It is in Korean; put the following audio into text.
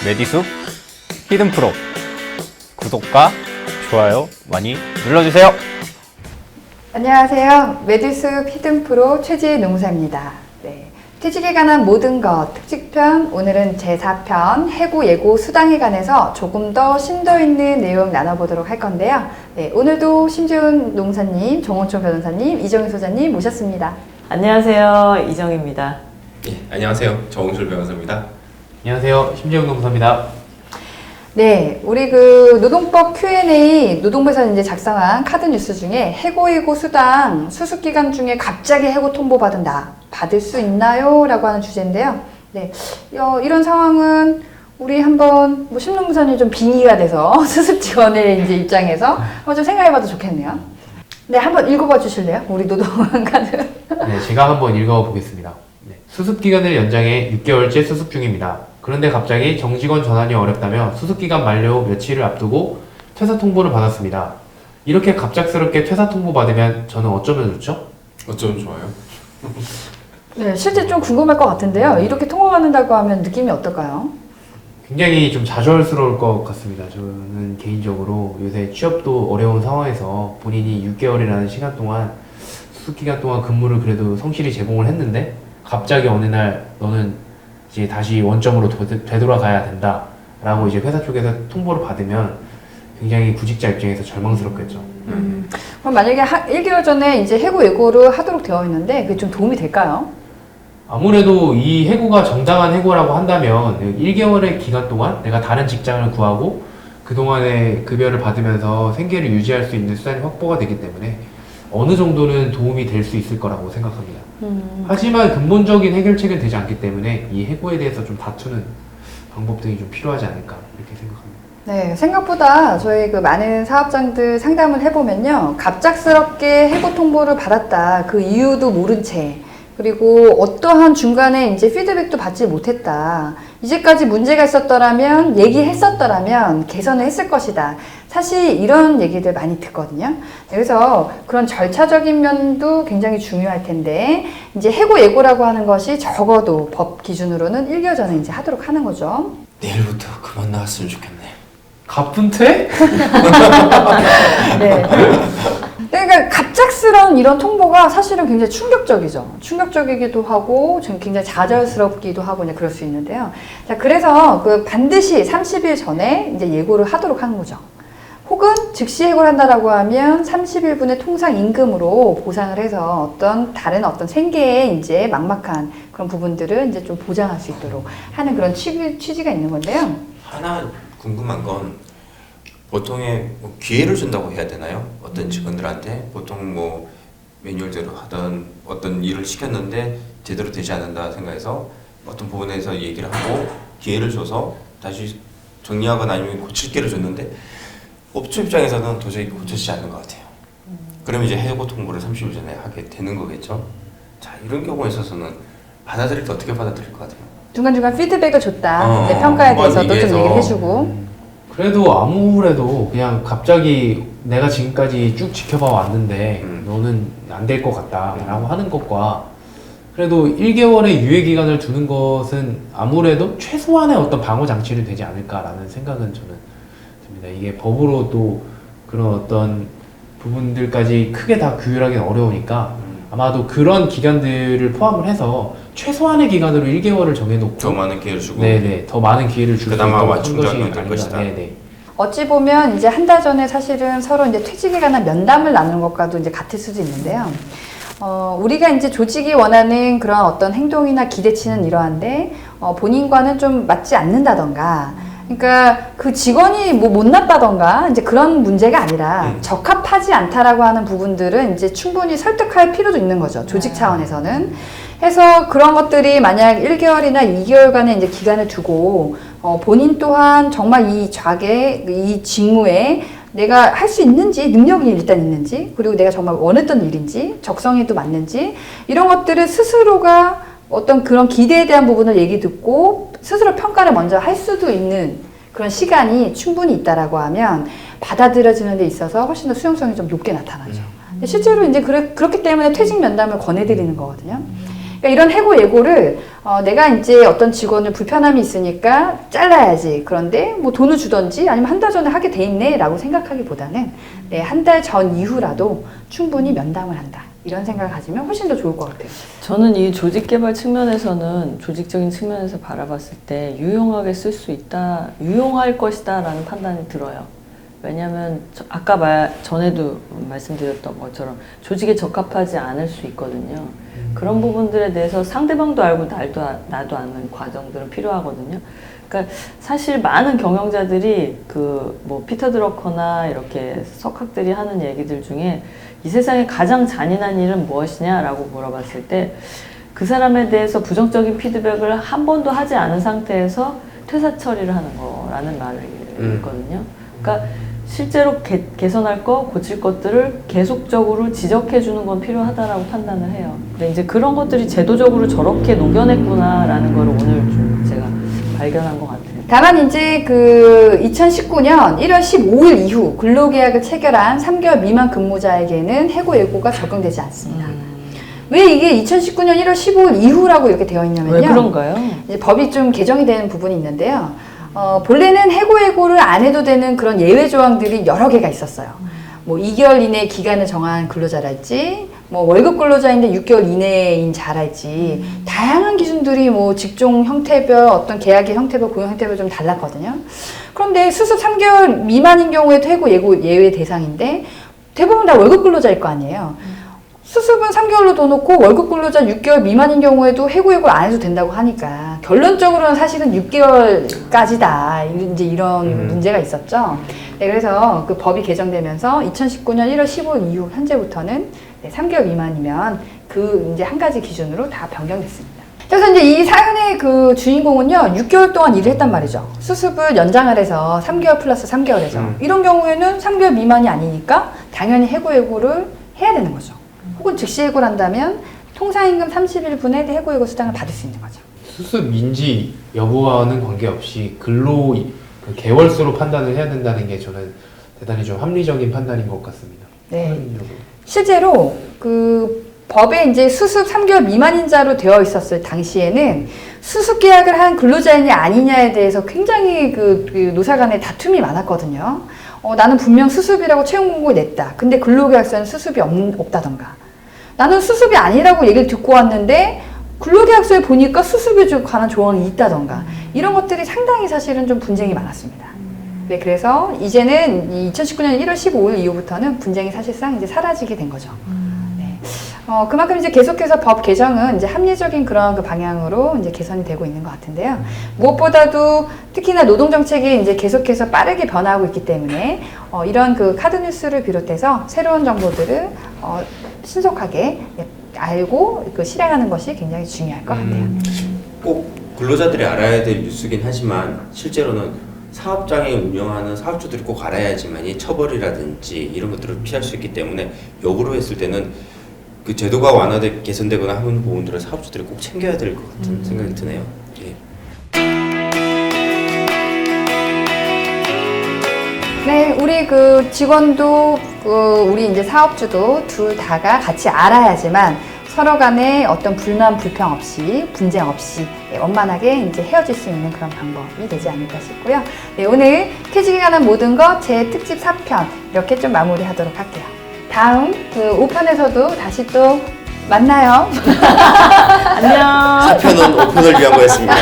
메디숲 히든 프로 구독과 좋아요 많이 눌러주세요. 안녕하세요. 메디숲 히든 프로 최지혜 농사입니다. 네, 퇴직에 관한 모든 것 특집편, 오늘은 제4편 해고 예고 수당에 관해서 조금 더 심도 있는 내용 나눠보도록 할 건데요. 네, 오늘도 심지훈 농사님, 정원초 변호사님, 이정희 소장님 모셨습니다. 안녕하세요. 이정입니다. 예, 안녕하세요. 정홍철 변호사입니다. 안녕하세요. 심재영 농사입니다. 네, 우리 그 노동법 Q&A 노동부에서 이제 작성한 카드 뉴스 중에 해고 예고 수당 수습 기간 중에 갑자기 해고 통보 받은다. 받을 수 있나요? 라고 하는 주제인데요. 네, 이런 상황은 우리 한번 뭐 신농부사님 좀 빙의가 돼서 수습 지원의 이제 입장에서 한번 좀 생각해봐도 좋겠네요. 네, 한번 읽어봐 주실래요? 우리 노동 카드. 네, 제가 한번 읽어보겠습니다. 네, 수습기간을 연장해 6개월째 수습 중입니다. 그런데 갑자기 정직원 전환이 어렵다며 수습기간 만료 며칠을 앞두고 퇴사 통보를 받았습니다. 이렇게 갑작스럽게 퇴사 통보 받으면 저는 어쩌면 좋죠? 어쩌면 좋아요? 네, 실제 좀 궁금할 것 같은데요. 이렇게 통보받는다고 하면 느낌이 어떨까요? 굉장히 좀 좌절스러울 것 같습니다. 저는 개인적으로 요새 취업도 어려운 상황에서 본인이 6개월이라는 시간 동안 수습기간 동안 근무를 그래도 성실히 제공을 했는데 갑자기 어느 날 너는 이제 다시 원점으로 되돌아가야 된다 라고 이제 회사 쪽에서 통보를 받으면 굉장히 구직자 입장에서 절망스럽겠죠. 그럼 만약에 1개월 전에 이제 해고 예고를 하도록 되어 있는데 그게 좀 도움이 될까요? 아무래도 이 해고가 정당한 해고라고 한다면 1개월의 기간 동안 내가 다른 직장을 구하고 그동안의 급여를 받으면서 생계를 유지할 수 있는 수단이 확보가 되기 때문에 어느 정도는 도움이 될 수 있을 거라고 생각합니다. 하지만 근본적인 해결책은 되지 않기 때문에 이 해고에 대해서 좀 다투는 방법 등이 좀 필요하지 않을까 이렇게 생각합니다. 네, 생각보다 저희 그 많은 사업장들 상담을 해보면요. 갑작스럽게 해고 통보를 받았다. 그 이유도 모른 채. 그리고 어떠한 중간에 이제 피드백도 받지 못했다. 이제까지 문제가 있었더라면, 얘기했었더라면 개선을 했을 것이다. 사실 이런 얘기들 많이 듣거든요. 그래서 그런 절차적인 면도 굉장히 중요할 텐데, 이제 해고 예고라고 하는 것이 적어도 법 기준으로는 1개월 전에 이제 하도록 하는 거죠. 내일부터 그만 나왔으면 좋겠네. 가쁜 퇴? 네. 그러니까 갑작스러운 이런 통보가 사실은 굉장히 충격적이죠. 충격적이기도 하고 좀 굉장히 좌절스럽기도 하고 이제 그럴 수 있는데요. 자, 그래서 그 반드시 30일 전에 이제 예고를 하도록 하는 거죠. 혹은 즉시 해고를 한다라고 하면 30일분의 통상 임금으로 보상을 해서 다른 어떤 생계에 이제 막막한 그런 부분들을 이제 좀 보장할 수 있도록 하는 그런 취지가 있는 건데요. 하나 궁금한 건 보통의 뭐 기회를 준다고 해야 되나요? 어떤 직원들한테 보통 뭐 매뉴얼대로 하던 어떤 일을 시켰는데 제대로 되지 않는다 생각해서 어떤 부분에서 얘기를 하고 기회를 줘서 다시 정리하거나 아니면 고칠 기회를 줬는데 업주 입장에서는 도저히 고쳐지지 않는 것 같아요. 그러면 이제 해고 통보를 30일 전에 하게 되는 거겠죠. 자, 이런 경우에 있어서는 받아들일 때 어떻게 받아들일 것 같아요? 중간중간 피드백을 줬다. 내 평가에 대해서도 좀 얘기를 해주고. 그래도 아무래도 그냥 갑자기 내가 지금까지 쭉 지켜봐 왔는데 너는 안 될 것 같다 라고 하는 것과 그래도 1개월의 유예기간을 두는 것은 아무래도 최소한의 어떤 방어 장치는 되지 않을까라는 생각은 저는 듭니다. 이게 법으로 또 그런 어떤 부분들까지 크게 다 규율하기는 어려우니까 아마도 그런 기간들을 포함을 해서 최소한의 기간으로 1개월을 정해놓고 더 많은 기회를 주고 네네 더 많은 기회를 줄 수 그나마 있도록 완충작용이 될 것이다. 네네. 어찌 보면 이제 한 달 전에 사실은 서로 이제 퇴직에 관한 면담을 나누는 것과도 이제 같을 수도 있는데요. 우리가 이제 조직이 원하는 그런 어떤 행동이나 기대치는 이러한데, 본인과는 좀 맞지 않는다던가, 그러니까 그 직원이 뭐 못났다던가, 이제 그런 문제가 아니라 적합하지 않다라고 하는 부분들은 이제 충분히 설득할 필요도 있는 거죠. 조직 차원에서는. 해서 그런 것들이 만약 1개월이나 2개월간의 이제 기간을 두고, 본인 또한 정말 이 이 직무에 내가 할 수 있는지, 능력이 일단 있는지, 그리고 내가 정말 원했던 일인지, 적성에도 맞는지, 이런 것들을 스스로가 어떤 그런 기대에 대한 부분을 얘기 듣고, 스스로 평가를 먼저 할 수도 있는 그런 시간이 충분히 있다라고 하면, 받아들여지는 데 있어서 훨씬 더 수용성이 좀 높게 나타나죠. 실제로 이제 그렇기 때문에 퇴직 면담을 권해드리는 거거든요. 그러니까 이런 해고 예고를 내가 이제 어떤 직원을 불편함이 있으니까 잘라야지. 그런데 뭐 돈을 주던지 아니면 한 달 전에 하게 돼 있네 라고 생각하기보다는 한 달 전 이후라도 충분히 면담을 한다. 이런 생각을 가지면 훨씬 더 좋을 것 같아요. 저는 이 조직 개발 측면에서는 조직적인 측면에서 바라봤을 때 유용하게 쓸 수 있다, 유용할 것이다 라는 판단이 들어요. 왜냐하면 아까 전에도 말씀드렸던 것처럼 조직에 적합하지 않을 수 있거든요. 그런 부분들에 대해서 상대방도 알고 나도 아는 과정들은 필요하거든요. 그러니까 사실 많은 경영자들이 뭐 피터 드러커나 이렇게 석학들이 하는 얘기들 중에 이 세상에 가장 잔인한 일은 무엇이냐라고 물어봤을 때 그 사람에 대해서 부정적인 피드백을 한 번도 하지 않은 상태에서 퇴사 처리를 하는 거라는 말이 있거든요. 그러니까 실제로 개선할 거, 고칠 것들을 계속적으로 지적해 주는 건 필요하다라고 판단을 해요. 근데 이제 그런 것들이 제도적으로 저렇게 녹여냈구나라는 걸 오늘 좀 제가 발견한 것 같아요. 다만 이제 그 2019년 1월 15일 이후 근로계약을 체결한 3개월 미만 근무자에게는 해고 예고가 적용되지 않습니다. 왜 이게 2019년 1월 15일 이후라고 이렇게 되어 있냐면요. 왜 그런가요? 이제 법이 좀 개정이 되는 부분이 있는데요. 본래는 해고 예고를 안 해도 되는 그런 예외 조항들이 여러 개가 있었어요. 뭐 2개월 이내 기간을 정한 근로자랄지, 뭐 월급 근로자인데 6개월 이내인 자랄지, 다양한 기준들이 뭐 직종 형태별, 어떤 계약의 형태별, 고용 형태별 좀 달랐거든요. 그런데 수습 3개월 미만인 경우에도 해고 예고 예외 대상인데 대부분 다 월급 근로자일 거 아니에요. 수습은 3개월로 더 놓고 월급 근로자 6개월 미만인 경우에도 해고 예고를 안 해도 된다고 하니까 결론적으로는 사실은 6개월까지다. 이제 이런 문제가 있었죠. 네, 그래서 그 법이 개정되면서 2019년 1월 15일 이후 현재부터는 3개월 미만이면 그 이제 한 가지 기준으로 다 변경됐습니다. 그래서 이제 이 사연의 그 주인공은요, 6개월 동안 일을 했단 말이죠. 수습을 연장을 해서 3개월 플러스 3개월 해서. 이런 경우에는 3개월 미만이 아니니까 당연히 해고 예고를 해야 되는 거죠. 혹은 즉시 해고를 한다면 통상임금 30일분의 해고 예고 수당을 받을 수 있는 거죠. 수습인지 여부와는 관계없이 근로 그 개월수로 판단을 해야 된다는 게 저는 대단히 좀 합리적인 판단인 것 같습니다. 네. 실제로 그 법에 이제 수습 3개월 미만인 자로 되어 있었을 당시에는 수습 계약을 한 근로자이냐 아니냐에 대해서 굉장히 그 노사 간에 다툼이 많았거든요. 나는 분명 수습이라고 채용 공고를 냈다. 근데 근로계약서는 수습이 없다던가. 나는 수습이 아니라고 얘기를 듣고 왔는데 근로계약서에 보니까 수습에 관한 조항이 있다던가. 이런 것들이 상당히 사실은 좀 분쟁이 많았습니다. 네, 그래서 이제는 2019년 1월 15일 이후부터는 분쟁이 사실상 이제 사라지게 된 거죠. 네. 그만큼 이제 계속해서 법 개정은 이제 합리적인 그런 그 방향으로 이제 개선이 되고 있는 것 같은데요. 무엇보다도 특히나 노동정책이 이제 계속해서 빠르게 변화하고 있기 때문에 이런 그 카드뉴스를 비롯해서 새로운 정보들을 신속하게 알고 그 실행하는 것이 굉장히 중요할 것 같아요. 꼭 근로자들이 알아야 될 뉴스긴 하지만 실제로는 사업장에 운영하는 사업주들이 꼭 알아야지만이 처벌이라든지 이런 것들을 피할 수 있기 때문에 역으로 했을 때는 그 제도가 개선되거나 하는 부분들을 사업주들이 꼭 챙겨야 될 것 같은 생각이 드네요. 예. 네, 우리 그 직원도 우리 이제 사업주도 둘 다가 같이 알아야지만 서로 간에 어떤 불만 불평 없이 분쟁 없이 원만하게 이제 헤어질 수 있는 그런 방법이 되지 않을까 싶고요. 네, 오늘 퇴직에 관한 모든 것 제 특집 4편 이렇게 좀 마무리하도록 할게요. 다음 그 5편에서도 다시 또 만나요. 안녕. 4편은 오픈을 위한 거였습니다.